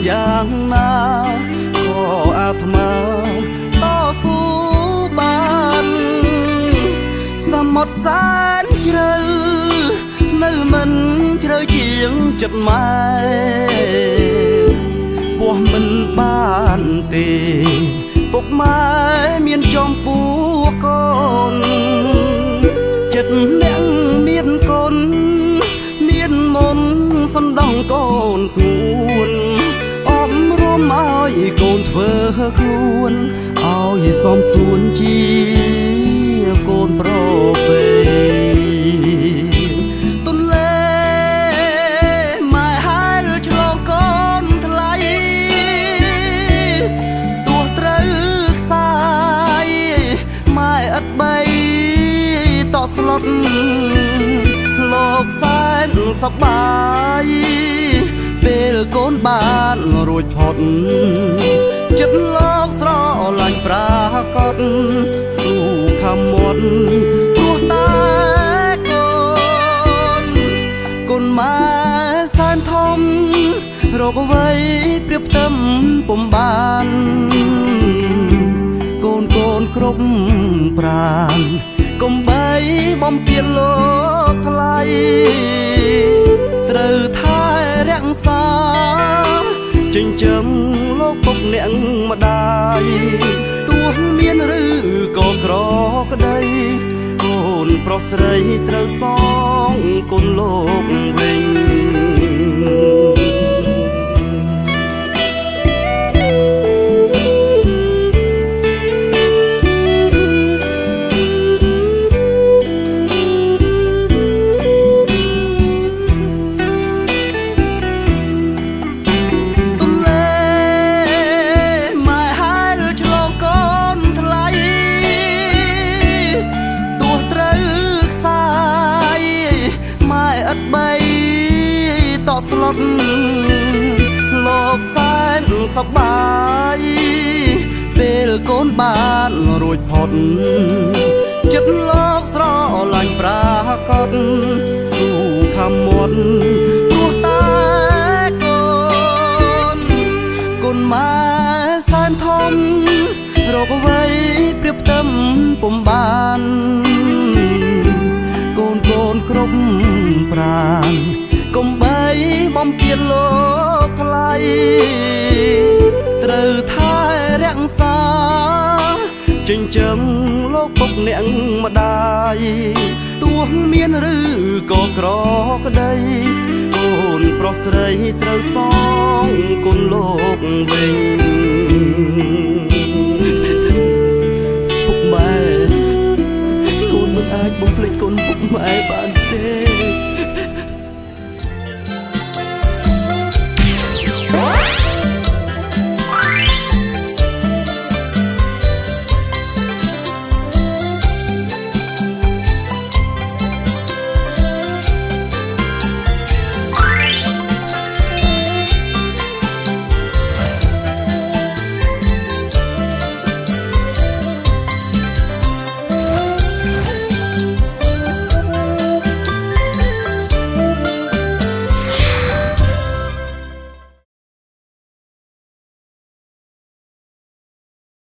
យ៉ាងណាក៏អាត្មាតស៊ូបានសមុទ្រសែនជ្រៅនៅមិនជ្រៅជាងចិត្តម៉ែពោះមិនបានទេពុកម៉ែមានចំពោះកូនចិត្តអ្នកមានកូនមានមុនសណ្ដោងកូនស្ងួនអប់រំឲ្យកូនធ្វើខ្លួនឲ្យសមសួនជាកូនប្រពៃទុនលេម៉ែហើយឆ្លងកូនថ្លៃទោះត្រូវខ្សាយម៉ែឥតបីតក់ស្លុតលោកសែនសប្បាយពេលកូនបានរួចផុតចិត្តលោកស្រឡាញ់ប្រាកដស៊ូខំមាត់ព្រោះតែកូនម៉ែសែនធំរកអ្វីប្រៀបផ្ទឹមពុំបានកូនគ្រប់ប្រាណកុំបីបំពេញលោកថ្លៃត្រូវថែរក្សាចិញ្ចឹមលោកពុកអ្នកម្ដាយទោះមានឬក៏ក្រក្ដីកូនប្រុសស្រីត្រូវសងគុណលោកវិញស្លុតលោកសែនសប្បាយពេលកូនបានរួចផុតចិត្តលោកស្រឡាញ់ប្រាកដស៊ូខំមាត់ព្រោះតែកូនម៉ែសែនធំរកអ្វីប្រៀបផ្ទឹមពុំបានកូនគ្រប់ប្រាណកុំបីបំពេញលោកថ្លៃត្រូវថែរក្សាចិញ្ចឹមលោកពុកអ្នកម្ដាយទោះមានឬក៏ក្រក្ដីកូនប្រុសស្រីត្រូវសងគុណលោកវិញពុកម៉ែកូនមិនអាចបំភ្លេចគុណពុកម៉ែបាន